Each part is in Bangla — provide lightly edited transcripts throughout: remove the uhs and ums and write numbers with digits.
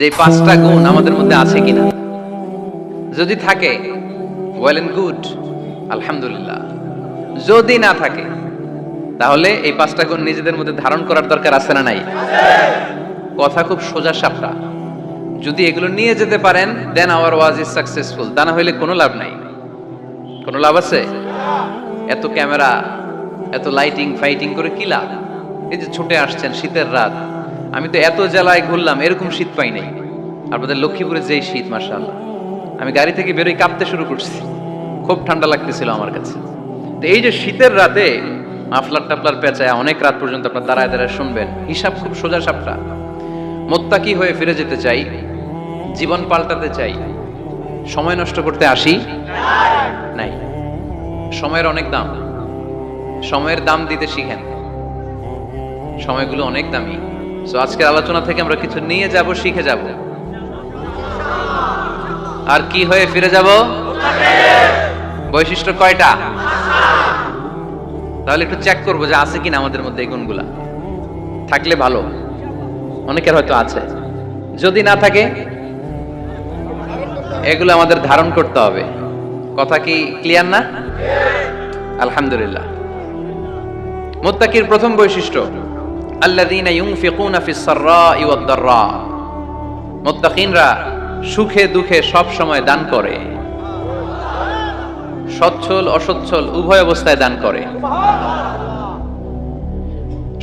যে পাঁচটা গুণ আমাদের মধ্যে আছে কিনা, যদি থাকে ওয়েল এন্ড গুড, আলহামদুলিল্লাহ। যদি না থাকে তাহলে এই পাঁচটা গুণ নিজেদের মধ্যে ধারণ করার দরকার আছে না নাই? কথা খুব সোজা সাপটা। যদি এগুলো নিয়ে যেতে পারেন দেন আওয়ার ওয়াজ ইজ সাকসেসফুল, তা না হইলে কোনো লাভ নাই। কোনো লাভ আছে? এত ক্যামেরা, এত লাইটিং ফাইটিং করে কি লাভ? এই যে ছুটে আসছেন শীতের রাত, আমি তো এত জেলায় ঘুরলাম, এরকম শীত পাই নাই। আপনাদের লক্ষ্মীপুরে যেই শীত, মাশাআল্লাহ, আমি গাড়ি থেকে বেরোই কাঁপতে শুরু করছি, খুব ঠান্ডা লাগতেছিল আমার কাছে। তো এই যে শীতের রাতে মাফলার টাফলার পেঁচায় অনেক রাত পর্যন্ত আপনার দাঁড়ায় দাঁড়ায় শুনবেন, হিসাব খুব সোজা সাপটা। মোত্তাকি হয়ে ফিরে যেতে চাই, জীবন পাল্টাতে চাই, সময় নষ্ট করতে আসি নাই। সময়ের অনেক দাম, সময়ের দাম দিতে শিখেন। সময়গুলো অনেক দামি। সো আজকের আলোচনা থেকে আমরা কিছু নিয়ে যাব, শিখে যাব, আর কি হয়ে ফিরে যাব? বৈশিষ্ট্য কয়টা? তাহলে একটু চেক করবো যে আছে কিনা আমাদের মধ্যে এই গুণগুলা। থাকলে ভালো, অনেকের হয়তো আছে। যদি না থাকে এগুলো আমাদের ধারণ করতে হবে। কথা কি ক্লিয়ার না? আলহামদুলিল্লাহ। মুত্তাকির প্রথম বৈশিষ্ট্য আল্লাযীনা ইউনফিকুনা ফিস সাররাই ওয়াদ দাররা। মুত্তাকিনরা সুখে দুঃখে সব সময় দান করে, সচ্ছল অসচ্ছল উভয় অবস্থায় দান করে।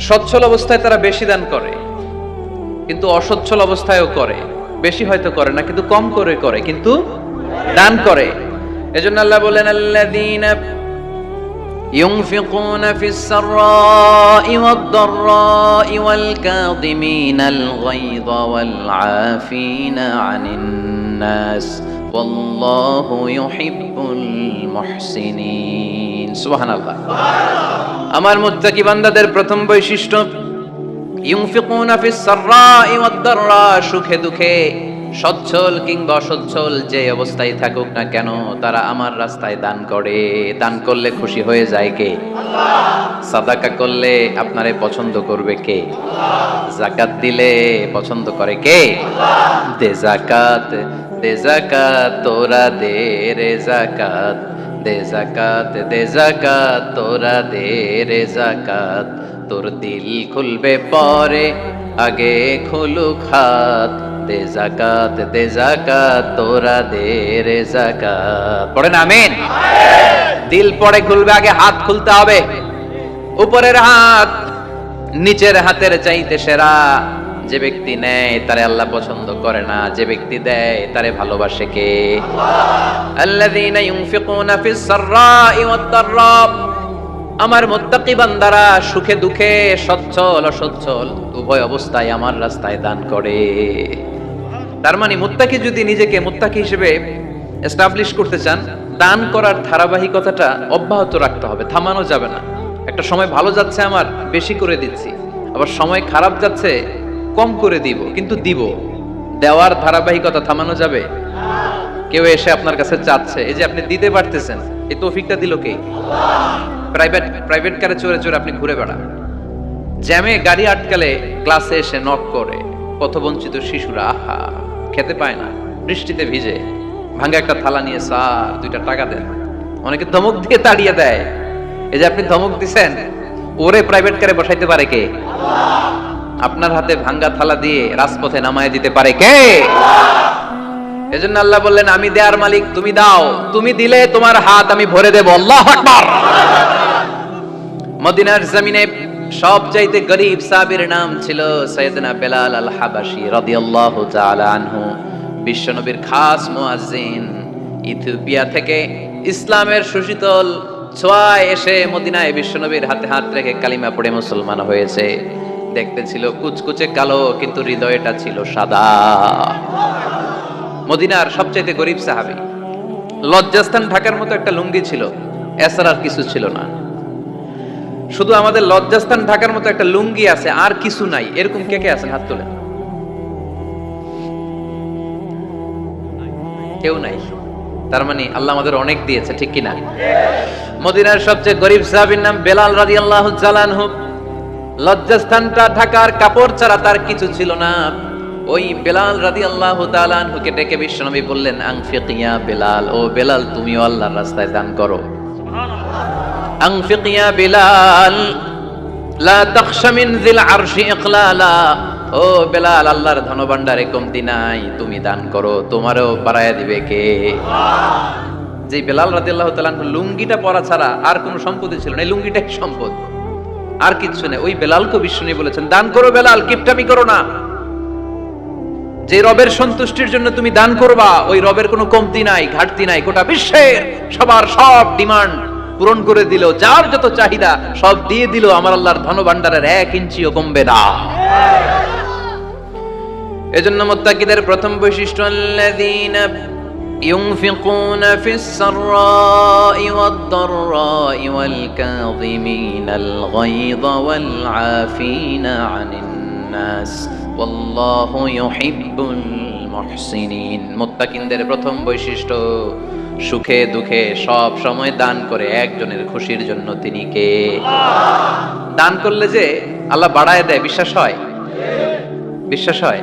সচ্ছল অবস্থায় তারা বেশি দান করে, কিন্তু অসচ্ছল অবস্থায়ও করে। বেশি হয়তো করে না, কিন্তু কম করে করে, কিন্তু দান করে। এজন্য আল্লাহ বলেন আল্লাযীনা ইউনফিকুনা ফিস সাররাই ওয়াদ দাররাই ওয়াল কাযিমিনাল গায়যা ওয়াল আফিনা আনিন নাস ওয়াল্লাহু ইউহিব্বুল মুহসিনিন। সুবহানাল্লাহ। আমার মুত্তাকি বান্দাদের প্রথম বৈশিষ্ট্য ইউনফিকুনা ফিস সাররাই ওয়াদ দাররা, সুখে দুঃখে সচ্ছল কিংবা অসচ্ছল যে অবস্থায় থাকুক না কেন তারা আমার রাস্তায় দান করে। দান করলে খুশি হয়ে যায় কে? আল্লাহ। সাদাকা করলে আপনারে পছন্দ করবে কে? আল্লাহ। যাকাত দিলে পছন্দ করে কে? আল্লাহ। দে যাকাত, দে যাকাত তোরা দে রে যাকাত, দে যাকাত, দে যাকাত তোরা দে রে যাকাত, তোর দিল খুলবে পরে আগে খুলুক হাত, দে যাকাত, দে যাকাত তোরা দে রে যাকাত। পড়েন আমিন। দিল পরে খুলবে, আগে হাত খুলতে হবে। উপরের হাত নিচের হাতের চাইতে সেরা। যে ব্যক্তি নেয় তারে আল্লাহ পছন্দ করে না, যে ব্যক্তি দেয় তারে ভালোবাসে কে? আল্লাহ। আল্লাযীনা ইউনফিকুনা ফিস সাররাই ওয়াদ দাররা। আমার মুত্তাকি বান্দারা সুখে দুঃখে সচ্ছল অসচ্ছল উভয় অবস্থায় আমার রাস্তায় দান করে। তার মানে মুত্তাকি যদি নিজেকে মুত্তাকি হিসেবে এস্টাবলিশ করতে চান, দান করার ধারাবাহিকতাটা অব্যাহত রাখতে হবে, থামানো যাবে না। একটা সময় ভালো যাচ্ছে আমার, বেশি করে দিচ্ছি, আবার সময় খারাপ যাচ্ছে, কম করে দিব, কিন্তু দিব। দেওয়ার ধারাবাহিকতা থামানো যাবে? কেউ এসে আপনার কাছে চাচ্ছে, এই যে আপনি দিতে পারতেছেন, এই তৌফিকটা দিল কে? প্রাইভেট কারে চড়ে চড়ে আপনি ঘুরে বেড়ান, জ্যামে গাড়ি আটকালে ক্লাসে এসে নক করে, পথবঞ্চিত শিশুরা আহা খেতে পায় না, বৃষ্টিতে ভিজে, ভাঙা একটা থালা নিয়ে স্যার 2টা টাকা দেন। অনেকে ধমক দিয়ে তাড়িয়ে দেয়। এই যে আপনি ধমক দিছেন, ওরে প্রাইভেট কারে বসাইতে পারে কে? আপনার হাতে ভাঙ্গা থালা দিয়ে রাজপথে নামায় দিতে পারে কে? এজন্য আল্লাহ বললেন আমি দেয়ার মালিক, তুমি দাও, তুমি দিলে তোমার হাত আমি ভরে দেব। আল্লাহু আকবার। মদিনার জমিনে সবচাইতে গরীব সাহাবীর নাম ছিল সাইয়েদনা বেলাল আল হাবাশী রাদিয়াল্লাহু তাআলা আনহু। বিশ্বনবীর খাস মুয়াজ্জিন। ইথিওপিয়া থেকে ইসলামের সুশীতল ছোঁয়ায় এসে মদিনায় বিশ্বনবীর হাতে হাত রেখে কালিমা পড়ে মুসলমান হয়েছে। দেখতে ছিল কুচকুচে কালো, কিন্তু হৃদয়টা ছিল সাদা। মদিনার সবচাইতে গরীব সাহাবী। লজ্জাস্থান ঢাকার মতো একটা লুঙ্গি ছিল, এছাড়া আর কিছু ছিল না। শুধু আমাদের লজ্জাস্থান ঢাকার মতো একটা লুঙ্গি আছে, আর কিছু নাই। এরকম কে কে আছেন? হাত তোলেন। কেউ নাই। তার মানে আল্লাহ আমাদের অনেক দিয়েছে, ঠিক কিনা? মদিনার সবচেয়ে গরীব সাহাবীর নাম বেলাল রাদিয়াল্লাহু তাআলা আনহু। লজ্জাস্থানটা ঢাকার কাপড় ছাড়া তার কিছু ছিল না। ওই বেলাল রাদিয়াল্লাহু তাআলা আনহুকে ডেকে বিশ্বনবী বললেন, আনফিক ইয়া বেলাল, ও বেলাল তুমিও আল্লাহর রাস্তায় দান করো। আনফিক ইয়া বেলাল লা তাখশা মিন যিল আরশি ইকলালা, ও বেলাল আল্লাহর ধনভাণ্ডারে কমতি নাই, তুমি দান করো, তোমারও বাড়ায়া দিবে কে? যে বেলাল রাদিয়াল্লাহু তাআলা আনহু লুঙ্গিটা পরা ছাড়া আর কোনো সম্পত্তি ছিল না, এই লুঙ্গিটাই সম্পদ, আর কিচ্ছু নেই। ওই বেলালকে বিশ্বনবী বলেছেন, দান করো বেলাল, কিপটামি করো না। যে রবের সন্তুষ্টির জন্য তুমি দান করবা, ওই রবের কোনো কমতি নাই, ঘাটতি নাই। গোটা বিশ্বের সবার সব ডিমান্ড পূরণ করে দিল, যার যত চাহিদা সব দিয়ে দিল, আমার আল্লাহর ধনভাণ্ডারের 1 ইঞ্চিও কমবে না। এজন্য মুত্তাকিদের প্রথম বৈশিষ্ট্য, আল্লাযীনা ইউনফিকুনা ফিস সাররাই ওয়াদ দাররাই ওয়াল কাযিমিনাল গায়যা ওয়াল আফিনা আনিন নাস ওয়াল্লাহু ইউহিব্বুল মুহসিনিন। মুত্তাকিনদের প্রথম বৈশিষ্ট্য, সুখে দুঃখে সব সময় দান করে একজনের খুশির জন্য। তিনি কে? দান করলে যে আল্লাহ বাড়ায় দেয়, বিশ্বাস হয়? বিশ্বাস হয়?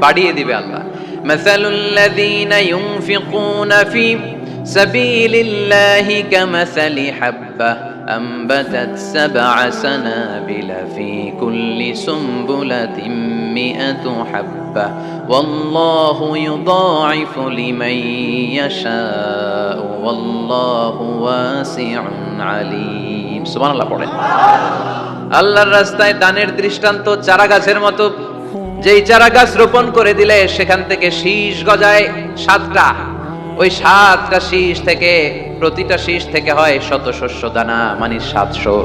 বাড়িয়ে দিবে আল্লাহ। মাসালুল লাযীনা ইউনফিকুনা ফি সাবিলিল্লাহি কামাসালি হাব্বাহ أنبتت 7 سنابل في كل سنبلة 100 حبة والله يضاعف لمن يشاء والله واسع عليم। সুবহানাল্লাহ পড়েন। আল্লাহর রাস্তায় দানের দৃষ্টান্ত চারা গাছের মতো, যেই চারা গাছ রোপণ করে দিলে সেখান থেকে শীষ গজায় 7টা, ওই 7টা শীষ থেকে প্রতিটা শীষ থেকে হয় শত শস্য দানা, মানে 700।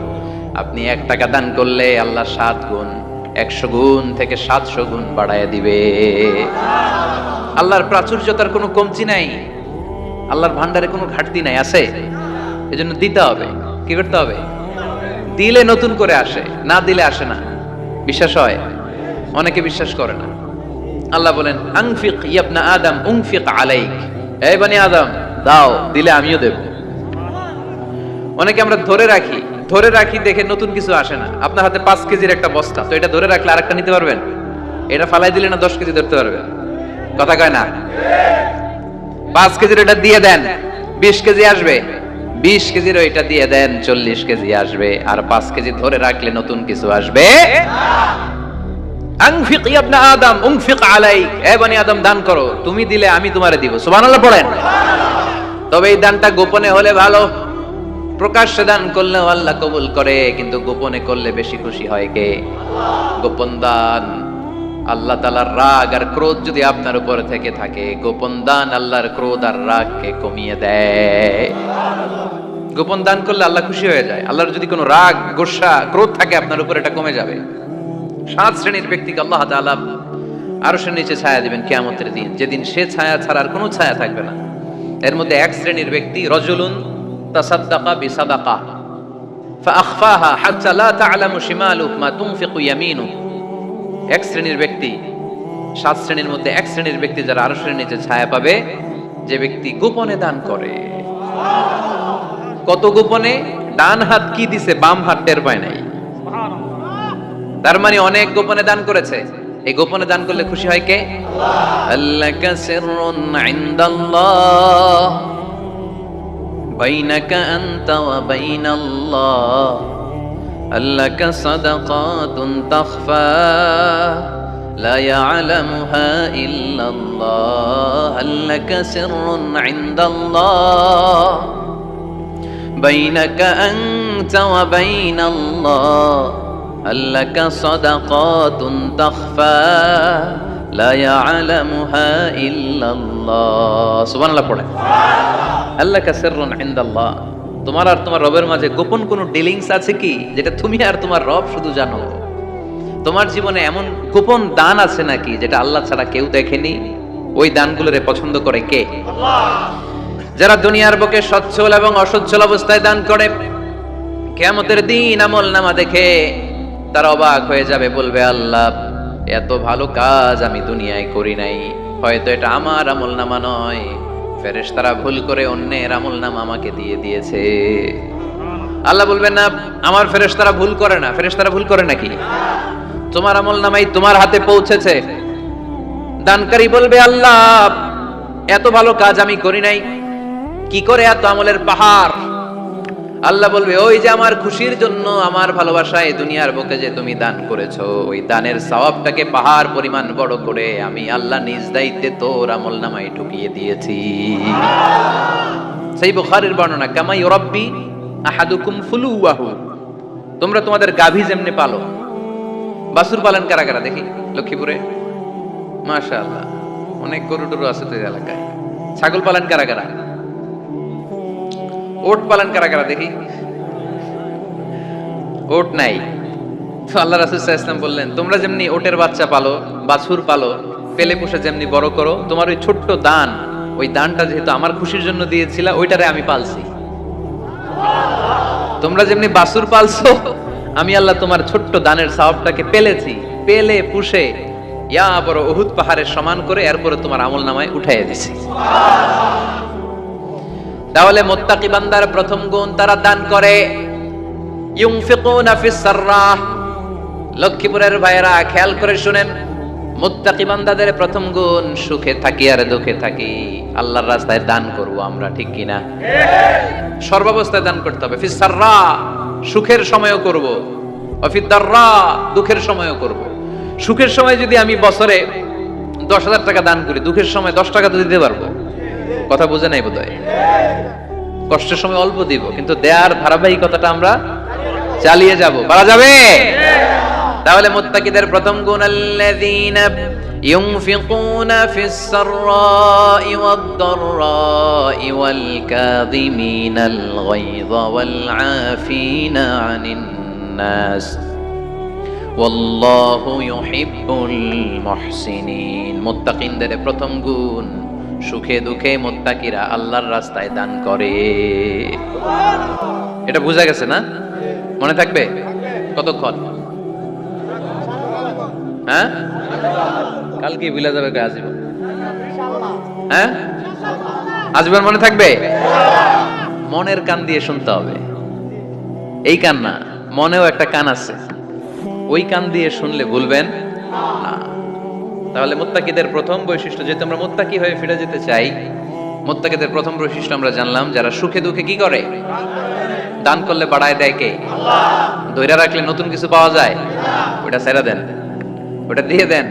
আপনি 1 টাকা দান করলে আল্লাহ 7 গুণ, 100 গুণ থেকে 700 গুণ বাড়ায় দিবে। আল্লাহর প্রাচুর্যতার কোনো কমতি নাই, আল্লাহর ভান্ডারে কোনো ঘাটতি নাই, আছে। এজন্য দিতে হবে। কি করতে হবে? দিলে নতুন করে আসে, না দিলে আসে না। বিশ্বাস হয়? অনেকে বিশ্বাস করে না। আল্লাহ বলেন, আনফিক ইয়া আদম উনফিক আলাইক, এই বনি আদম দাও, দিলে আমিও দেব। অনেকে আমরা ধরে রাখি দেখে নতুন কিছু আসে না। আপনার হাতে 5 কেজির একটা বস্তা, তো এটা ধরে রাখলে আরেকটা নিতে পারবেন? এটা ফালাই দিলে না 10 কেজি ধরতে পারবেন? কথা কয় না? 5 কেজির এটা দিয়ে দেন, 20 কেজি আসবে। 20 কেজির ওইটা দিয়ে দেন, 40 কেজি আসবে। আর 5 কেজি ধরে রাখলে নতুন কিছু আসবে। আনফিক ইয়া ইবনে আদম উনফিক আলাইক, এ বনি আদম দান করো, তুমি দিলে আমি তোমারে দিব। সুবহানাল্লাহ পড়েন। তবে এই দানটা গোপনে হলে ভালো, প্রকাশ্যে দান করলে আল্লাহ কবুল করে, কিন্তু গোপনে করলে বেশি খুশি হয় কে? গোপন দান আল্লাহ তাআলার রাগ আর ক্রোধ যদি আপনার উপরে থেকে থাকে, গোপন দান আল্লাহর ক্রোধ আর রাগকে কমিয়ে দেয়। গোপন দান করলে আল্লাহ খুশি হয়ে যায়। আল্লাহর যদি কোনো রাগ, গোসা, ক্রোধ থাকে আপনার উপরে, এটা কমে যাবে। 7 শ্রেণীর ব্যক্তিকে আল্লাহ তাআলা আরশের নিচে ছায়া দিবেন কিয়ামতের দিন, যেদিন সে ছায়া ছাড়া আর কোনো ছায়া থাকবে না। এর মধ্যে 1 শ্রেণীর ব্যক্তি, রাজুলুন তাসাদ্দাকা বিসাদাকা ফাআখফাহা হাত্তা লা তা'লামু শিমালুহু মা তুনফিকু ইয়ামিনুহু। 1 শ্রেণীর ব্যক্তি, 7 শ্রেণীর মধ্যে 1 শ্রেণীর ব্যক্তি যারা আরশের নিচে ছায়া পাবে, যে ব্যক্তি গোপনে দান করে। কত গোপনে? ডান হাত কি দিছে, বাম হাত টের পায় নাই। তার মানে অনেক গোপনে দান করেছে। এই গোপনে দান করলে খুশি হয় কে? আল্লাকা সিররুন ইনদাল্লাহ বাইনাকা আনতা ওয়া বাইনাল্লাহ আল্লাকা সাদাকাতুন তাখফা লা ইয়ালামুহা ইল্লাল্লাহ আল্লাকা সিররুন ইনদাল্লাহ বাইনাকা আনতা ওয়া বাইনাল্লাহ আল্লাকা সাদাকাতুন তাখফা লা ইয়ালামুহা ইল্লাল্লাহ। সুবহানাল্লাহ পড়ে। আল্লাকা সিররুন ইনদাল্লাহ, তোমার আর তোমার রবের মাঝে গোপন কোনো ডিলিংস আছে কি, যেটা তুমি আর তোমার রব শুধু জানো? তোমার জীবনে এমন গোপন দান আছে নাকি যেটা আল্লাহ ছাড়া কেউ দেখেনি? ওই দানগুলোরে পছন্দ করে কে? আল্লাহ। যারা দুনিয়ার বুকে সচ্ছল এবং অসচ্ছল অবস্থায় দান করে, কিয়ামতের দিন আমলনামা দেখে তারা অবাক হয়ে যাবে, বলবে আল্লাহ এত ভালো কাজ আমি দুনিয়ায় করি নাই, হয়তো এটা আমার আমলনামা নয়, ফেরেশতারা ভুল করে অন্যের আমলনামা আমাকে দিয়ে দিয়েছে। আল্লাহ বলবেন না, আমার ফেরেশতারা ভুল করে না। ফেরেশতারা ভুল করে নাকি? তোমার আমলনামাই তোমার হাতে পৌঁছেছে। দানকারী বলবে, আল্লাহ এত ভালো কাজ আমি করি নাই, কি করে এত আমলের পাহাড়? আল্লাহ বলবে, ওই যে আমার খুশির জন্য, আমার ভালোবাসায় দুনিয়ার বুকে যে তুমি দান করেছো, ওই দানের সওয়াবটাকে পাহাড় পরিমাণ বড় করে আমি আল্লাহ নিজ দায়িত্বে তোর আমলনামায় ঢুকিয়ে দিয়েছি। সেই বুখারীর বর্ণনা, কামা ইউরাব্বি আহাদুকুম ফুলুয়াহু, তোমরা তোমাদের গাভী যেমনি পালো। বাছুর পালন কারা কারা দেখি লক্ষ্মীপুরে? মাশাআল্লাহ, অনেক গরু টরু আছে তো এই এলাকায়। ছাগল পালন কারা কারা? ওট পালন কারা কারা দেখি? ওট নাই তো আল্লাহ রাসূল সাল্লাল্লাহু আলাইহি ওয়াসাল্লাম বললেন, তোমরা যেমনি ওটের বাচ্চা পালো, বাছুর পালো, পেলে পুষে যেমনি বড় করো, তোমার ওই ছোট্ট দান, ওই দানটা যেহেতু আমার খুশির জন্য দিয়েছিলা, ওইটারে আমি পালছি। তোমরা যেমনি বাছুর পালছো, আমি আল্লাহ তোমার ছোট্ট দানের সওয়াবটাকে পেলেছি, পেলে পুষে ইয়া বড় উহুদ পাহাড়ের সমান করে এরপরে তোমার আমলনামায় উঠাইয়া দিছি। তাহলে মুত্তাকি বান্দার প্রথম গুণ, তারা দান করে। ইউনফিকুনা ফিস সাররাহ। লক্ষ্মীপুরের ভাইরা খেয়াল করে শুনেন, মুত্তাকি বান্দাদের প্রথম গুণ, সুখে থাকি আর দুঃখে থাকি আল্লাহর রাস্তায় দান করব আমরা, ঠিক কি না? সর্বাবস্থায় দান করতে হবে। ফিস সাররা, সুখের সময়ও করব, ওয়া ফিদ দাররা, দুঃখের সময়ও করব। সুখের সময় যদি আমি বছরে 10,000 টাকা দান করি, দুঃখের সময় 10 টাকা তো দিতে পারবো। কথা বুঝে নাই বোধহয়? কষ্টের সময় অল্প দিব, কিন্তু দেয়ার ধারাবাহিকতাটা আমরা চালিয়ে যাব। পারা যাবে? তাহলে মুত্তাকিদের প্রথম গুণ, আল্লাযীনা ইউনফিকুনা ফিস সাররাই ওয়াদ দাররাই ওয়াল কাযিমিনাল গায়যা ওয়াল আফিনা আনিন নাস ওয়াল্লাহু ইউহিব্বুল মুহসিনিন। মুত্তাকিনদের প্রথম গুণ, সুখে দুঃখে মুত্তাকিরা আল্লাহর রাস্তায় দান করে। এটা বোঝা গেছে না? মনে থাকবে কতক্ষণ? হ্যাঁ, কালকে ভুলে যাবে আজীবন। হ্যাঁ, আজীবন মনে থাকবে? মনের কান দিয়ে শুনতে হবে। এই কান না, মনেও একটা কান আছে, ওই কান দিয়ে শুনলে ভুলবেন না। তাহলে মুত্তাকিদের প্রথম বৈশিষ্ট্য, যেহেতু আমরা মুত্তাকি হয়ে ফিরে যেতে চাই, মুত্তাকিদের প্রথম বৈশিষ্ট্য আমরা জানলাম, যারা সুখে দুঃখে কি করে? দান করলে বাড়ায় দেয় কে? আল্লাহ। ধইরা রাখলে নতুন কিছু পাওয়া যায়? ওটা ছেড়ে দেন, ওটা দিয়ে দেন,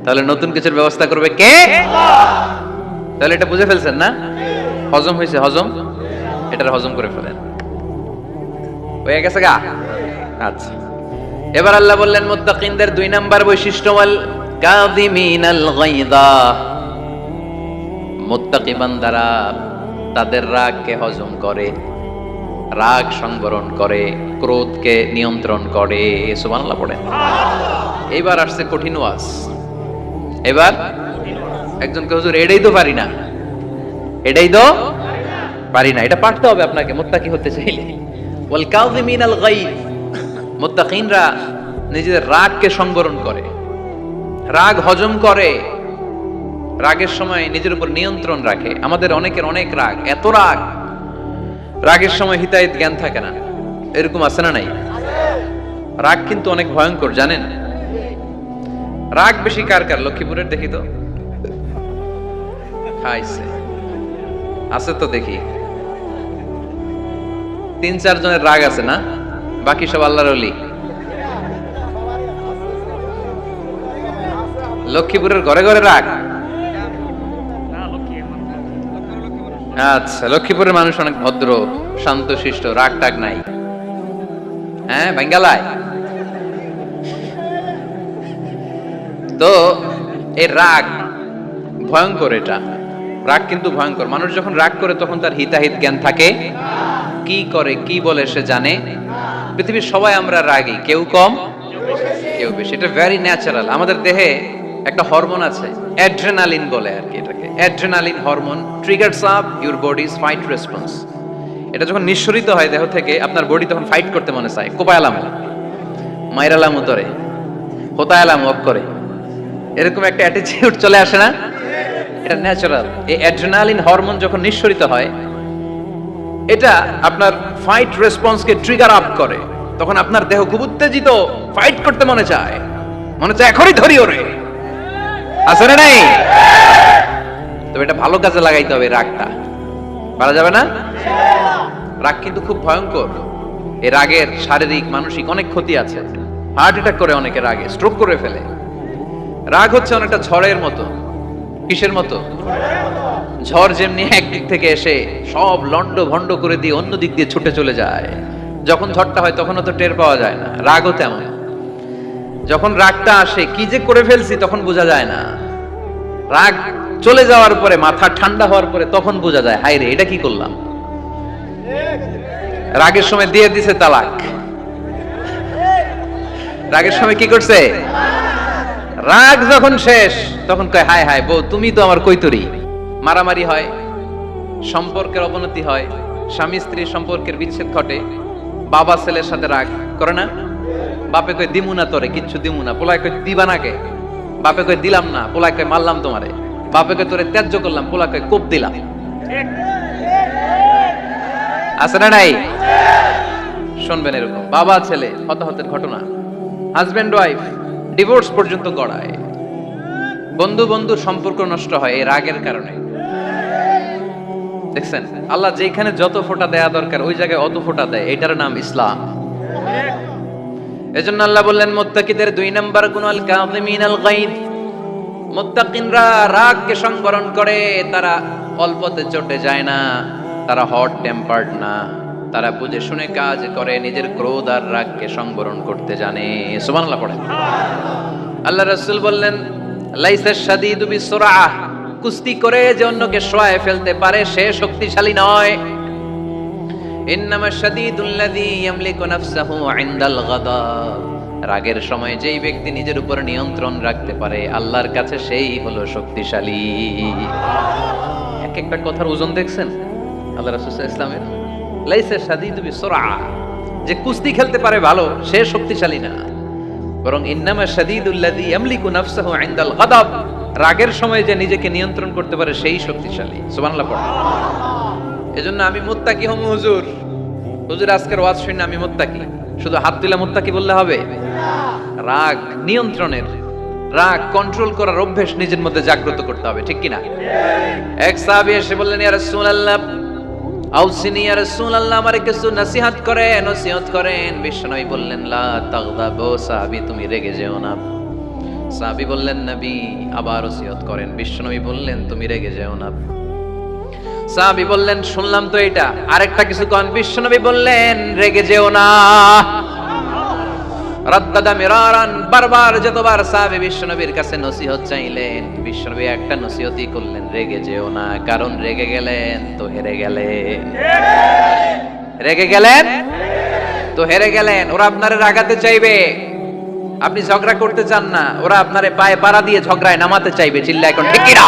তাহলে নতুন কিছুর ব্যবস্থা করবে কে? আল্লাহ। তাহলে এটা বুঝে ফেলছেন না? হজম হয়েছে? হজম, এটার হজম করে ফেলেন। হয়ে গেছে গা? আচ্ছা, এবার আল্লাহ বললেন মুত্তাকিনদের 2 নাম্বার বৈশিষ্ট্য, ওয়াল কাযিমিনাল গায়যা। মুত্তাকি বান্দারা তাদের রাগকে হজম করে, রাগ সংবরণ করে, ক্রোধকে নিয়ন্ত্রণ করে। সুবহানাল্লাহ পড়েন। এইবার আসছে কঠিন ওয়াজ। এবার একজনকে, হুজুর এটাই তো পারি না, এটাই তো পারি না, এটা পারতে হবে আপনাকে মুত্তাকি হতে চাইলে। ওয়াল কাযিমিনাল গায়য, মুত্তাকিনরা নিজেদের রাগকে সংবরণ করে, রাগ হজম করে, রাগের সময় নিজের উপর নিয়ন্ত্রণ রাখে। আমাদের অনেকের অনেক রাগ, এত রাগ, রাগের সময় হিতাহিত জ্ঞান থাকে না, এরকম আছে না নাই? রাগ কিন্তু অনেক ভয়ঙ্কর, জানেন? রাগ বেশি কার কার? লক্ষ্মীপুরের দেখি তো, খাইছে আছে তো দেখি, 3-4 জনের রাগ আছে না? বাকি সব আল্লাহর ওলি। লক্ষ্মীপুরের ঘরে ঘরে রাগ? আচ্ছা, লক্ষ্মীপুরের মানুষ অনেক ভদ্র, শান্ত শিষ্ট, রাগ টাগ নাই। হ্যাঁ, বাঙ্গালায় তো এই রাগ ভয়ঙ্কর। এটা রাগ কিন্তু ভয়ঙ্কর। মানুষ যখন রাগ করে তখন তার হিতাহিত জ্ঞান থাকে, কি করে কি বলে সে জানে। পৃথিবীর সবাই আমরা রাগী, কেউ কম কেউ বেশি, এটা ভেরি ন্যাচারাল। আমাদের দেহে একটা হরমোন আছে, অ্যাড্রেনালিন বলে আর কি এটাকে। Adrenaline hormone triggers up your bodies fight response. এটা যখন নিঃসরিত হয় দেহ থেকে, আপনার বডি তখন ফাইট করতে মনে চায়, কোপায়ালাম, মাইরালাম উতরে, হোতায়ালাম অফ করে, এরকম একটা অ্যাটিটিউড চলে আসে না? এটা ন্যাচারাল। এই অ্যাড্রেনালিন হরমোন যখন নিঃসরিত হয়, এটা আপনার ফাইট রেসপন্সকে ট্রিগার আপ করে। তখন আপনার দেহ খুব উত্তেজিত, ফাইট করতে মনে চায়, মনে চায় এখনই ধরি ওরে। আছে না নাই? তবে এটা ভালো কাজে লাগাইতে হবে রাগটা, পারা যাবে না। রাগ কিন্তু খুব ভয়ঙ্কর। এই রাগের শারীরিক মানসিক অনেক ক্ষতি আছে। হার্ট অ্যাটাক করে অনেকে রাগে, স্ট্রোক করে ফেলে। রাগ হচ্ছে অনেকটা ঝড়ের মতো। কিসের মতো? ঝড় যেমনি একদিক থেকে এসে সব লন্ড ভন্ড করে দিয়ে অন্য দিক দিয়ে ছুটে চলে যায়, যখন ঝড়টা হয় তখনও তো টের পাওয়া যায় না। রাগও তেমন, যখন রাগটা আসে কি যে করে ফেলছি তখন বোঝা যায় না। রাগ চলে যাওয়ার পরে, মাথা ঠান্ডা হওয়ার পরে তখন বোঝা যায়, হায় রে এটা কি করলাম। রাগের সময় দিয়ে দিছে তালাক। রাগের সময় কি করছে? রাগ যখন শেষ তখন কয়, হায় হায় বউ তুমি তো আমার কৈতরি। মারামারি হয়, সম্পর্কের অবনতি হয়, স্বামী স্ত্রীর সম্পর্কের বিচ্ছেদ ঘটে। বাবা ছেলের সাথে রাগ করে না? বাপে কয় দিমু না তোরে, কিচ্ছু দিমু না। পোলায় কয় দিবা নাকে? বাপে কয় দিলাম না। পোলায় কয় মারলাম তোমারে। বাপে কয় তোরে ত্যায্য করলাম। পোলা কয় কোপ দিলাম। আছে না নাই? শুনবেন এরকম বাবা ছেলে হতাহতের ঘটনা, হাজবেন্ড ওয়াইফ ডিভোর্স পর্যন্ত গড়ায়। বন্ধু বন্ধুর সম্পর্ক নষ্ট হয় এই রাগের কারণে। দেখছেন আল্লাহ যেখানে যত ফোঁটা দেয়া দরকার ওই জায়গায় অত ফোঁটা দেয়। এটার নাম ইসলাম। এজন্য আল্লাহ বললেন মুত্তাকিদের 2 নাম্বার গুণ আল কাযিমিনাল গায়দ। মুত্তাকিনরা রাগকে সংবরণ করে, তারা অল্পতে চটে যায় না, তারা হট টেম্পার্ড না, তারা বুঝে শুনে কাজ করে, নিজের ক্রোধ আর রাগকে সংবরণ করতে জানে। সুবহানাল্লাহ পড়েন। আল্লাহ রাসূল বললেন লাইসা শাদীদু বিসুরআহ, কুস্তি করে যে অন্যকে শোয়ায় ফেলতে পারে সে শক্তিশালী নয়। ইন্নামা শাদীদুল্লাযী ইয়ামলিকু নাফসাহু ইনদাল গাদাব, রাগের সময় যেই ব্যক্তি নিজের উপর নিয়ন্ত্রণ রাখতে পারে আল্লাহর কাছে সেই হলো শক্তিশালী। এক একটা কথার ওজন দেখছেন আল্লাহ রাসূল সাল্লাল্লাহু আলাইহি ওয়াসাল্লামের। লাইসা শাদীদু বিসুরআহ, যে কুস্তি খেলতে পারে ভালো সে শক্তিশালী না, বরং ইন্নামা শাদীদুল্লাযী ইয়ামলিকু নাফসাহু ইনদাল গাদাব, রাগের সময় যে নিজেকে নিয়ন্ত্রণ করতে পারে সেই শক্তিশালী। সুবহানাল্লাহ পড়েন। এজন্য আমি মুত্তাকি হম হুজুর। হুজুর আজকের ওয়াজ শুনে আমি মুত্তাকি, শুধু হাত তুলে মুত্তাকি বললে হবে? রাগ নিয়ন্ত্রণের, রাগ কন্ট্রোল করার অভ্যাস নিজের মধ্যে জাগ্রত করতে হবে, ঠিক কি না? এক সাহাবী এসে বললেন ইয়া রাসূলুল্লাহ আউসিনি ইয়া রাসূলুল্লাহ, আমারে কিছু নসিহত করেন, নসিহত করেন। বিশ্বনবী বললেন লা তাগদাব, ও সাহাবী তুমি রেগে যেও না। সাহাবী বললেন নবী আবার নসিহত করেন। বিশ্বনবী বললেন তুমি রেগে যেও না। সাহাবী বললেন শুনলাম তো এটা, আরেকটা কিছু কোন। বিশ্বনবী বললেন রেগে যেও না। রাদ্দাদা মিরারান, বারবার যতবার সাহাবী বিশ্বনবীর কাছে নসিহত চাইলেন বিশ্বনবী একটা নসিহতই করলেন, রেগে যেও না। কারণ রেগে গেলেন তো হেরে গেলেন। রেগে গেলেন তো হেরে গেলেন। ওরা আপনারে রাগাতে চাইবে, আপনি ঝগড়া করতে চান না, ওরা আপনারে পায়ে পাড়া দিয়ে ঝগড়ায় নামাতে চাইবে। চিল্লা এখন ঠিক কি না?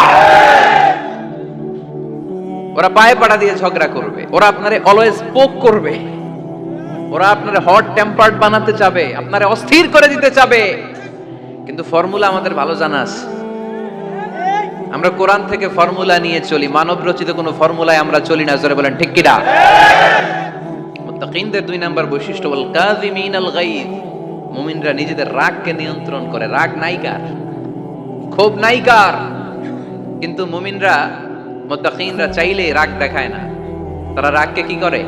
ওরা পায়ে পাড়া দিয়ে ঝগড়া করবে, ওরা আপনারে অলওয়েজ পোক করবে, ওরা আপনারে হট টেম্পার্ড বানাতে চাবে, আপনারে অস্থির করে দিতে চাবে। কিন্তু ফর্মুলা আমাদের ভালো জানা আছে। আমরা কোরআন থেকে ফর্মুলা নিয়ে চলি, মানব রচিত কোনো ফর্মুলায় আমরা চলি না। জোরে বলেন ঠিক কি না? মুত্তাকিনদের 2 নাম্বার বৈশিষ্ট্য ওয়াল কাযিমিনাল গায়দ, মুমিনরা নিজেদের রাগকে নিয়ন্ত্রণ করে। রাগ নাইকার, ক্ষোভ নাইকার। কিন্তু মুমিনরা মুত্তাকিনরা চাইলে রাগ দেখায় না, তারা রাগকে কি করে?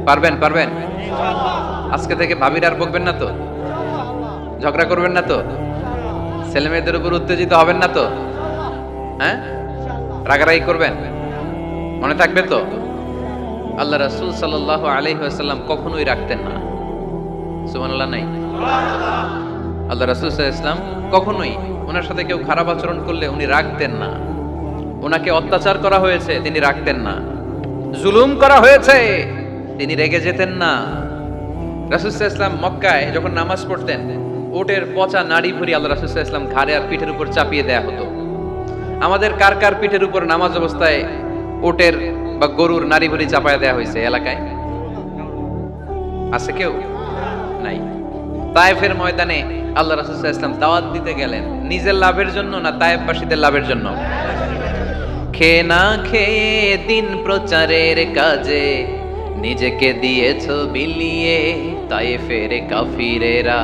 পারবেন পারবেন আজকে থেকে ভাবির আর বকবেন না তো, ঝগড়া করবেন না তো, ছেলে মেয়েদের উপর উত্তেজিত হবেন না তো, হ্যাঁ রাগারাগি করবেন, মনে থাকবে তো? আল্লাহ রাসূল সাল্লাল্লাহু আলাইহি ওয়াসাল্লাম কখনোই রাখতেন না। সুবহানাল্লাহ নাই? আল্লাহ রাসূল সাল্লাল্লাহু আলাইহি ওয়াসাল্লাম কখনোই, ওনার সাথে কেউ খারাপ আচরণ করলে উনি রাখতেন না। ওনাকে অত্যাচার করা হয়েছে তিনি রাখতেন না, জুলুম করা হয়েছে তিনি রেগে যেতেন না। রাসূল সাল্লাল্লাহু আলাইহি ওয়াসাল্লাম মক্কায় যখন নামাজ পড়তেন, ওটের পচা নাড়ি ভুঁড়ি আল্লাহ রাসূল সাল্লাল্লাহু আলাইহি ওয়াসাল্লাম ঘাড়ে আর পিঠের উপর চাপিয়ে দেয়া হতো। আমাদের কার কার পিঠের উপর নামাজ অবস্থায় ওটের বা গরুর নাড়ি ভুঁড়ি চাপায় দেয়া হয়েছে এলাকায়? আছে কেউ? নাই। তায়েফের ময়দানে আল্লাহ রাসূল সাল্লাল্লাহু আলাইহি ওয়াসাল্লাম দাওয়াত দিতে গেলেন, নিজের লাভের জন্য না তায়েফবাসীদের লাভের জন্য? খেয়ে না খেয়ে দিন প্রচারের কাজে নিজেকে দিয়েছো বিলিয়ে, তায়েফের কাফিরেরা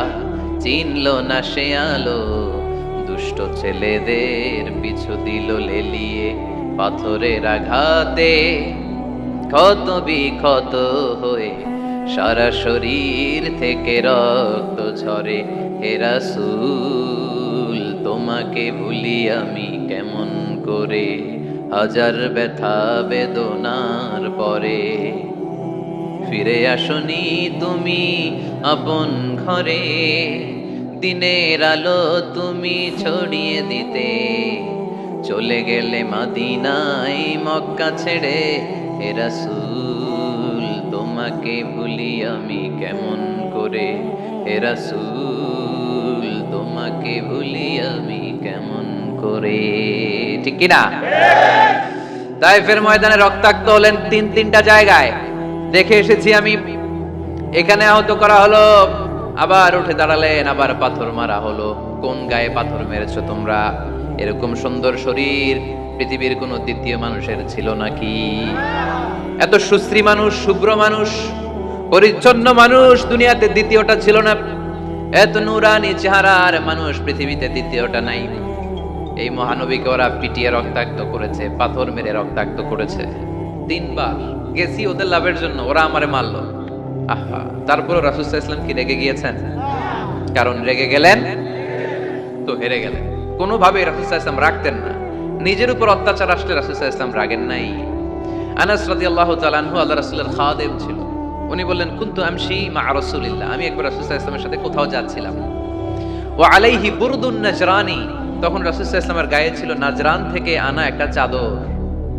চিনলো না সে আলো, দুষ্ট ছেলেদের পিছু দিল লেলিয়ে পাথরের আঘাতে, ক্ষত বিক্ষত হয়ে সারা শরীর থেকে রক্ত ঝরে। হে রাসূল তোমাকে ভুলি আমি কেমন করে, হাজার ব্যথা বেদনার পরে। ফিরে আসনি তুমি আপন ঘরে, দিনের আলো তুমি ছড়িয়ে দিতে। চলে গেলে মদিনায় মক্কা ছেড়ে। হে রাসূল তোমাকে ভুলি আমি কেমন করে, হে রাসূল তোমাকে ভুলি আমি কেমন করে। ঠিক কিনা? তায়েফের ময়দানে রক্তাক্ত হলেন তিনটা জায়গায়, দেখে এসেছি আমি। এখানে আহত করা হলো, আবার উঠে দাঁড়ালেন, আবার পাথর মারা হলো। কোন গায়ে পাথর মেরেছো তোমরা? এরকম সুন্দর শরীর পৃথিবীর কোন দ্বিতীয় মানুষের ছিল নাকি? এত সুশ্রী মানুষ, শুভ্র মানুষ, পরিচ্ছন্ন মানুষ দুনিয়াতে দ্বিতীয়টা ছিল না। এত নুরানি চেহারার মানুষ পৃথিবীতে দ্বিতীয়টা নাই। এই মহানবীকে ওরা পিটিয়ে রক্তাক্ত করেছে, পাথর মেরে রক্তাক্ত করেছে। 3 বার গেছি ওদের লাভের জন্য, ওরা আমারে মারলো। আহা, তারপর রাসূল সাল্লাল্লাহু আলাইহি ওয়াসাল্লাম কি রেগে গিয়েছেন? কারণ রেগে গেলেন তো হেরে গেলেন। কোনোভাবে রাসূল সাল্লাল্লাহু আলাইহি ওয়াসাল্লাম রাখতেন না। নিজের উপর অত্যাচার আসলে রাসূল সাল্লাল্লাহু আলাইহি ওয়াসাল্লাম রাগেন নাই। আনাস রাদিয়াল্লাহু তাআলা আনহু আল্লাহর রাসূলের খাদেম ছিল। উনি বললেন, কুনতু আমশি মা রাসূলিল্লাহ, আমি একবার রাসূল সাল্লাল্লাহু আলাইহি ওয়াসাল্লামের সাথে কোথাও যাচ্ছিলাম। ওয়া আলাইহি বুরদুন নাজরানি, তখন রাসূল সাল্লাল্লাহু আলাইহি ওয়াসাল্লামের গায়ে ছিল নাজরান থেকে আনা একটা চাদর।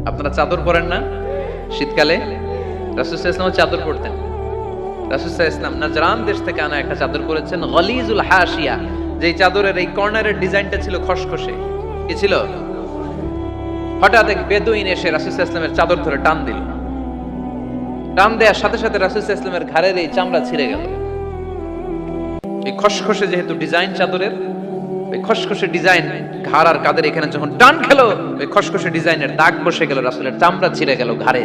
আপনারা চাদর পরেন না শীতকালে? রাসূল সাল্লাল্লাহু আলাইহি ওয়াসাল্লাম চাদর পরতেন। রাসূল সাল্লাল্লাহু আলাইহি ওয়াসাল্লাম নাজরান দেশ থেকে আনা একটা চাদর পরেছেন, গলিজুল হাশিয়া। যেই চাদরের এই কর্নারের ডিজাইনটা ছিল খসখসে। কি ছিল? হঠাৎ এক বেদুইন এসে রাসূল সাল্লাল্লাহু আলাইহি ওয়াসাল্লামের চাদর ধরে টান দিল। টান দেওয়ার সাথে সাথে রাসূল সাল্লাল্লাহু আলাইহি ওয়াসাল্লামের ঘাড়ের এই চামড়া ছিঁড়ে গেল। এই খসখসে যেহেতু ডিজাইন চাদরের, ওই খসখসে ডিজাইন ঘাড় আর কাদের এখানে যখন টান খেলো, ওই খসখসে ডিজাইনের দাগ বসে গেল, রাসূলের চামড়া ছিঁড়ে গেল ঘাড়ে।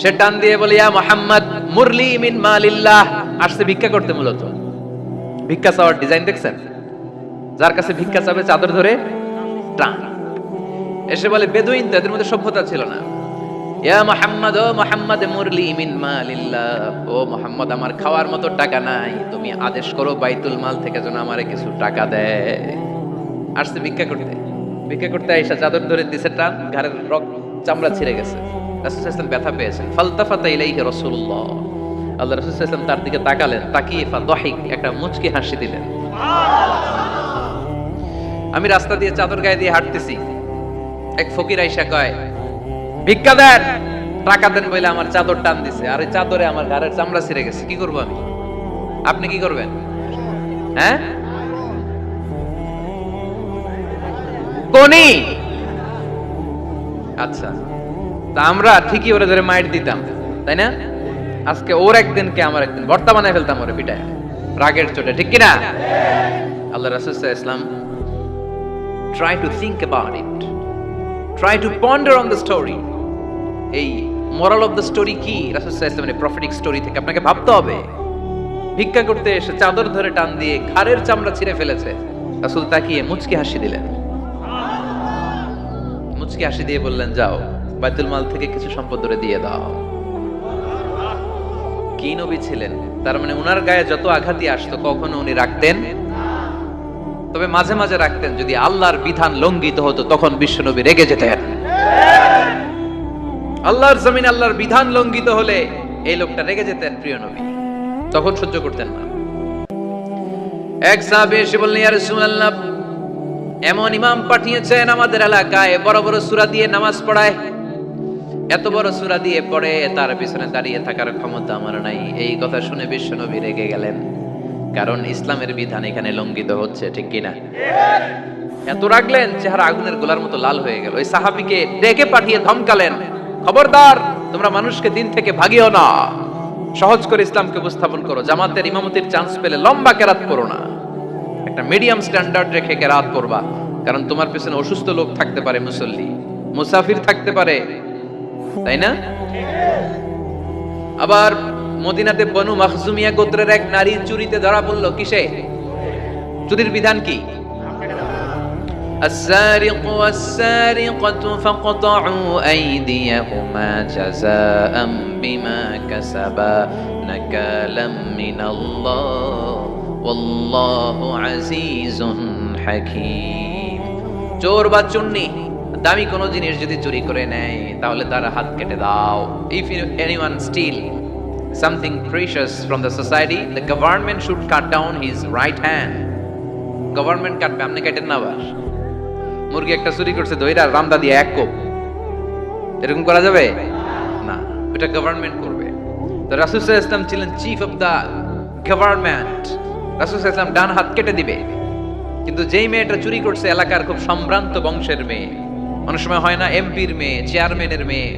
সে টান দিয়ে বলে, ইয়া মুহাম্মদ মুরলি মিন মালিল্লাহ। আসছে ভিক্ষা করতে, মূলত ভিক্ষা চাওয়ার ডিজাইন দেখছেন? যার কাছে ভিক্ষা চাবে চাদর ধরে টান। এসে বলে, বেদুইন তো, এদের মধ্যে সভ্যতা ছিল না। ইয়া মুহাম্মদ, ও মুহাম্মদ মুরলি মিন মালিল্লাহ, ও মুহাম্মদ আমার খাওয়ার মতো টাকা নাই, তুমি আদেশ করো বাইতুল মাল থেকে যেন আমারে কিছু টাকা দেয়। আসছে ভিক্ষা করতে। ভিক্ষা করতে আইসা চাদর ধরে দিছে টান, ঘাড়ের চামড়া ছিঁড়ে গেছে। রাসূল সাল্লাল্লাহু আলাইহি ওয়াসাল্লাম ব্যথা পেয়েছেন। ফালতাফাতা ইলাইহি রাসূলুল্লাহ, আল্লাহ রাসূল সাল্লাল্লাহু আলাইহি ওয়াসাল্লাম তার দিকে তাকালেন, তাকিয়ে ফাদাহিক, একটা মুচকি হাসি দিলেন। আমি রাস্তা দিয়ে চাদর গায়ে দিয়ে হাঁটতেছি, এক ফকির আইসা কয়, ভিক্ষা দেন, টাকা দেন বলে আমার চাদর টান দিছে, আর এই চাদরে আমার ঘাড়ের চামড়া ছিঁড়ে গেছে, কি করবো আমি? আপনি কি করবেন? হ্যাঁ, কোনি? আচ্ছা, তা আমরা ঠিকই ওরে ধরে মাইর দিতাম, তাই না? আজকে ওর একদিন কে আমার একদিন ভর্তা বানায় ফেলতাম ওরে পিটায়, রাগের চোটে, ঠিক কিনা? আল্লাহ রাসূল সাল্লাল্লাহু আলাইহি ওয়াসাল্লাম try to think about it, try to ponder on the story. এই moral of the story কি? রাসূল সাল্লাল্লাহু আলাইহি ওয়াসাল্লামের prophetic story থেকে আপনাকে ভাবতে হবে। ভিক্ষা করতে এসে চাদর ধরে টান দিয়ে ঘাড়ের চামড়া ছিঁড়ে ফেলেছে, রাসূল তাকিয়ে মুচকি হাসি দিলেন। মুচকি হাসি দিয়ে বললেন, যাও বাইতুল মাল থেকে কিছু সম্পদ ধরে দিয়ে দাও। কি নবী ছিলেন! তার মানে উনার গায়ে যত আঘাতই আসতো কখনো উনি রাখতেন, তবে মাঝে মাঝে রাখতেন। যদি আল্লাহর বিধান লঙ্ঘিত হতো তখন বিশ্বনবী রেগে যেতেন। আল্লাহর জমিন আল্লাহর বিধান লঙ্ঘিত হলে এই লোকটা রেগে যেতেন, প্রিয় নবী, তখন সহ্য করতেন না। এক সাহাবী এসে বললেন, ইয়া রাসূলুল্লাহ, এমন ইমাম পাঠিয়েছেন আমাদের এলাকায়, বড় বড় সূরা দিয়ে নামাজ পড়ায়, এত বড় সূরা দিয়ে পড়ে, তার পিছনে দাঁড়িয়ে থাকার ক্ষমতা আমার নাই। এই কথা শুনে বিশ্বনবী রেগে গেলেন, কারণ ইসলামের বিধান এখানে লঙ্ঘিত হচ্ছে, ঠিক কিনা? এত রাগলেন, চেহারা আগুনের গোলার মতো লাল হয়ে গেল। ওই সাহাবীকে ডেকে পাঠিয়ে ধমকালেন, খবরদার, তোমরা মানুষকে দিন থেকে ভাগিও না, সহজ করে ইসলামকে উপস্থাপন করো। জামাতের ইমামতির চান্স পেলে লম্বা কেরাত করো না, একটা মিডিয়াম স্ট্যান্ডার্ড রেখে কেরাত করবা, কারণ তোমার পেছনে অসুস্থ লোক থাকতে পারে, মুসল্লি, মুসাফির থাকতে পারে, তাই না? আবার মদিনাতে বনু মাখজুমিয়া গোত্রের এক নারী চুরিতে ধরা পড়লো। কিসে? চুরির বিধান কি? السارق والسارقة فاقطعوا أيديهما جزاء بما كسبا نكالا من الله والله عزيز حكيم। চোর বা চুন্নি দামি কোনো জিনিস যদি চুরি করে নেয় তাহলে তার হাত কেটে দাও। If anyone steal something precious from the society, the government should cut down his right hand. Government কাটবে, আপনি কাটেন না। আবার মুরগি একটা চুরি করছে, দইরা রামদা দিয়ে এক কোপ, এরকম করা যাবে না, এটা গভর্নমেন্ট করবে। তো রাসূল সাল্লাল্লাহু আলাইহি ওয়াসাল্লাম ছিলেন চিফ অফ দা গভর্নমেন্ট, রাসূল সাল্লাল্লাহু আলাইহি ওয়াসাল্লাম ডান হাত কেটে দিবে। কিন্তু যেই মেয়েটা চুরি করছে এলাকার খুব সম্ভ্রান্ত বংশের মেয়ে, অনেক সময় হয় না এমপির মেয়ে, চেয়ারম্যানের মেয়ে,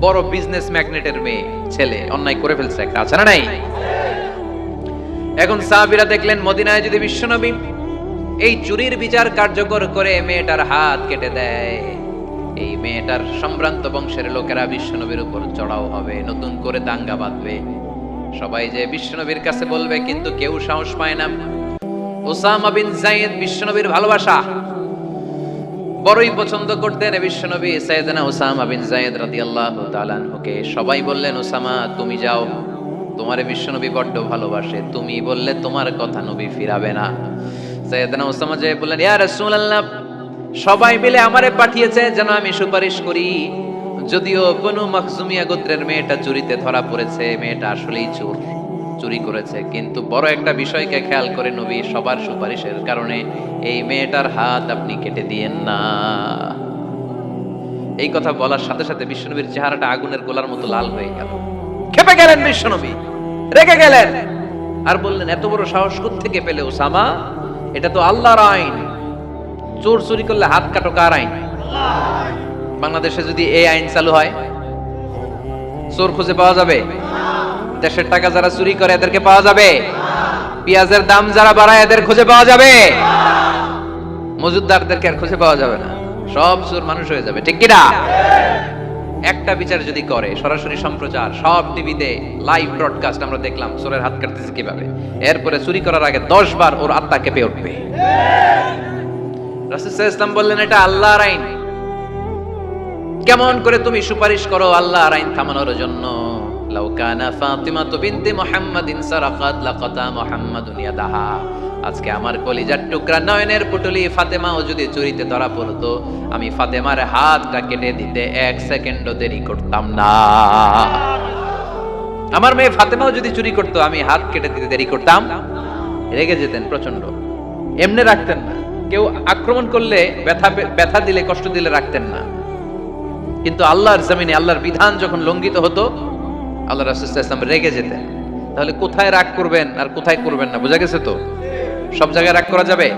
বড় বিজনেস ম্যাগনেটের মেয়ে, ছেলে অন্যায় করে ফেলছে একটা, আছে না নাই? এখন সাহাবীরা দেখলেন মদিনায় যদি বিশ্বনবী এই চুরির বিচার কার্যকর করে মেয়েটার হাত কেটে দেয়, এই মেয়েটার সম্ভ্রান্ত বংশের লোকেরা বিশ্বনবীর উপর চড়াও হবে, নতুন করে দাঙ্গা বাঁধবে, সবাই যে বিশ্বনবীর কাছে বলবে, কিন্তু কেউ সাহস পায় না। উসামা বিন যায়েদ বিশ্বনবীর ভালোবাসা বড়ই পছন্দ করতেন বিশ্বনবী। সাইয়েদনা উসামা বিন যায়েদ রাদিয়াল্লাহু তাআলা আনহুকে সবাই বললেন, উসামা তুমি যাও, তোমারে বিশ্বনবী বড্ড ভালোবাসে, তুমি বললে তোমার কথা নবী ফিরাবে না। সাইয়েদনা উসামা যে বললেন, ইয়া রাসূলুল্লাহ, সবাই মিলে আমারে পাঠিয়েছে যেন আমি সুপারিশ করি, যদিও বনু মাখজুমিয়া গোত্রের মেয়েটা চুরিতে ধরা পড়েছে, মেয়েটা আসলেই চোর, চুরি করেছে, কিন্তু বড় একটা বিষয়কে খেয়াল করে নবী সবার সুপারিশের কারণে এই মেয়েটার হাত আপনি কেটে দিয়েন না। এই কথা বলার সাথে সাথে বিশ্বনবীর চেহারাটা আগুনের গোলার মতো লাল হয়ে গেল, ক্ষেপে গেলেন বিশ্বনবী, রেগে গেলেন, আর বললেন, এত বড় সাহস কোত্থেকে পেলে উসামা? এটা তো আল্লাহর আইন, চোর চুরি করলে হাত কাটো কার আইন? বাংলাদেশে যদি এই আইন চালু হয়, চোর খুঁজে পাওয়া যাবে? দেশের টাকা যারা চুরি করে এদেরকে পাওয়া যাবে? পেঁয়াজের দাম যারা বাড়ায় এদের খুঁজে পাওয়া যাবে? মজুদদারদেরকে আর খুঁজে পাওয়া যাবে না, সব চোর মানুষ হয়ে যাবে, ঠিক কিনা? একটা বিচার যদি করে, সরাসরি সম্প্রচার, সব টিভিতে লাইভ ব্রডকাস্ট আমরা দেখলাম চোরের হাত কাটতেছে কিভাবে, এরপরে চুরি করার আগে 10 বার ওর আত্মা কেঁপে উঠবে। রাসূল সাল্লাল্লাহু আলাইহি ওয়াসাল্লাম বললেন, এটা আল্লাহর আইন, কেমন করে তুমি সুপারিশ করো আল্লাহর আইন থামানোর জন্য? লাউ কানা ফাতিমা বিনতে মুহাম্মাদিন সারাকাত লাকাতা মুহাম্মাদুন ইয়াদাহা, আজকে আমার কলিজার টুকরা নয়নের পুটলি ফাতেমাও যদি চুরিতে ধরা পড়তো, আমি ফাতেমার হাতটা কেটে দিতে 1 সেকেন্ডও দেরি করতাম না। আমার মেয়ে ফাতেমাও যদি চুরি করতো, আমি হাত কেটে দিতে দেরি করতাম? রেগে যেতেন প্রচন্ড, এমনি রাখতেন না, কেউ আক্রমণ করলে ব্যথা দিলে, কষ্ট দিলে রাখতেন না। কিন্তু আল্লাহর জমিনে আল্লাহর বিধান যখন লঙ্ঘিত হতো, আল্লাহ রাসূল সাল্লাল্লাহু আলাইহি ওয়াসাল্লাম রেগে যেতেন। তাহলে কোথায় রাগ করবেন আর কোথায় করবেন না বোঝা গেছে তো? সব জায়গায় রাগ করা যাবে?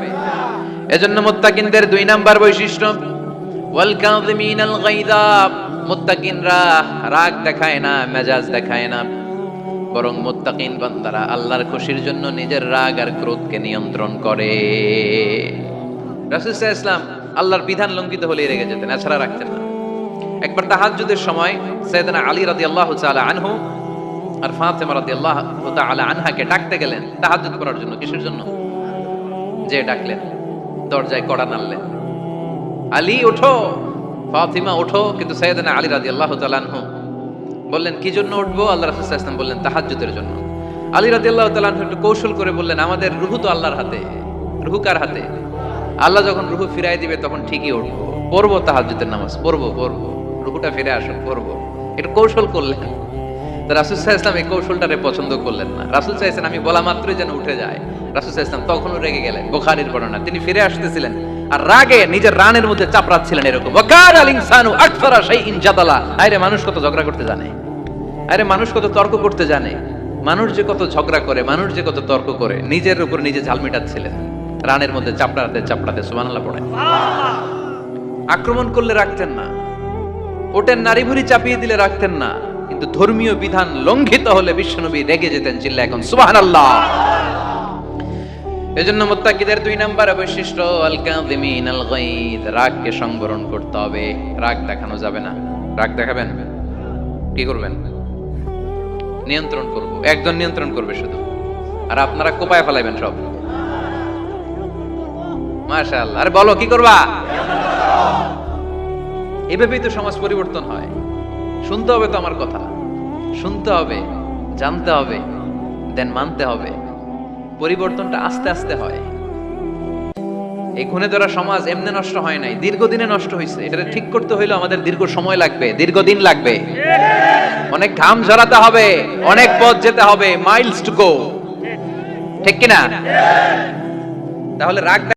এজন্য মুত্তাকিনদের 2 নাম্বার বৈশিষ্ট্য, ওয়াল কাযিমিনাল গায়যা, মুত্তাকিনরা রাগ দেখায় না, মেজাজ দেখায় না, বরং মুত্তাকিন বান্দারা আল্লাহর খুশির জন্য নিজের রাগ আর ক্রোধকে নিয়ন্ত্রণ করে। রাসূল সাল্লাল্লাহু আলাইহি ওয়াসাল্লাম আল্লাহর বিধান লঙ্ঘিত হলে রেগে যেতেন, এছাড়া রাখতেন না। একবার তাহাজ্জুদের সময় সাইয়েদনা আলী রাদিয়াল্লাহু তাআলা আনহু আর ফাতেমা রাদিয়াল্লাহু তাআলা আনহাকে ডাকতে গেলেন তাহাজ্জুদ করার জন্য। কিসের জন্য? যে ডাকলেন, দরজায় কড়া নাড়লেন, আলী ওঠো, ফাতিমা ওঠো, কিন্তু সাইয়েদনা আলী রাদিয়াল্লাহু তাআলা আনহু বললেন, কি জন্য উঠবো? আল্লাহ রাসূল সাল্লাল্লাহু আলাইহি ওয়াসাল্লাম বললেন, তাহাজ্জুদের জন্য। আলী রাদিয়াল্লাহু তাআলা আনহু একটু কৌশল করে বললেন, আমাদের রূহ তো আল্লাহর হাতে। রূহ কার হাতে? আল্লাহ যখন রূহ ফিরাই দিবে তখন ঠিকই উঠবো, পড়বো তাহাজ্জুদের নামাজ, পড়বো, রূহটা ফিরে আসুক, পড়বো। একটু কৌশল করলেন। তো রাসূল সাল্লাল্লাহু আলাইহি ওয়াসাল্লাম এই কৌশলটারে পছন্দ করলেন না। রাসূল চাইছেন আমি বলা মাত্রই যেন উঠে যায়। রাসূল সাল্লাল্লাহু আলাইহি ওয়াসাল্লাম তখনও রেগে গেলেন। বুখারীর বর্ণনা, তিনি ফিরে আসতেছিলেন আর রাগে নিজের রানের মধ্যে চাপড়াচ্ছিলেন এরকম, ওয়াকারাল ইনসানু আকসারা শাইইন জাদালা, আরে মানুষ কত ঝগড়া করতে জানে, আরে মানুষ কত তর্ক করতে জানে, মানুষ যে কত ঝগড়া করে, মানুষ যে কত তর্ক করে, নিজের উপর নিজে ঝাল মেটাচ্ছিলেন রানের মধ্যে চাপড়াতে চাপড়াতে। সুবহানাল্লাহ পড়ে। আক্রমণ করলে রাখতেন না, ওটের নারী ভুঁড়ি চাপিয়ে দিলে রাখতেন না, কিন্তু ধর্মীয় বিধান লঙ্ঘিত হলে বিশ্বনবী রেগে যেতেন, চিল্লা এখন সুবহানাল্লাহ। এজন্য মুত্তাকিদের 2 নাম্বার বৈশিষ্ট্য, আল কাযিমিনাল গায়দ, রাগকে সংবরণ করতে হবে, রাগ দেখানো যাবে না। রাগ দেখাবেন, কি করবেন? নিয়ন্ত্রণ করব, একজন নিয়ন্ত্রণ করবে শুধু, আর আপনারা কোপায় ফেলাইবেন সব। মাশাআল্লাহ। আরে বলো কি করবা? এভাবেই তো সমাজ পরিবর্তন হয়। শুনতে হবে তো আমার কথা, শুনতে হবে, জানতে হবে, দেন মানতে হবে। পরিবর্তনটা আস্তে আস্তে হয়। এই খুনে ধরা সমাজ এমনি নষ্ট হয় নাই, দীর্ঘদিনে নষ্ট হয়েছে। এটা ঠিক করতে হইলে আমাদের দীর্ঘ সময় লাগবে, দীর্ঘদিন লাগবে, অনেক ঘাম ঝরাতে হবে, অনেক পথ যেতে হবে, মাইলস টু গো। ঠিক কিনা? তাহলে রাগ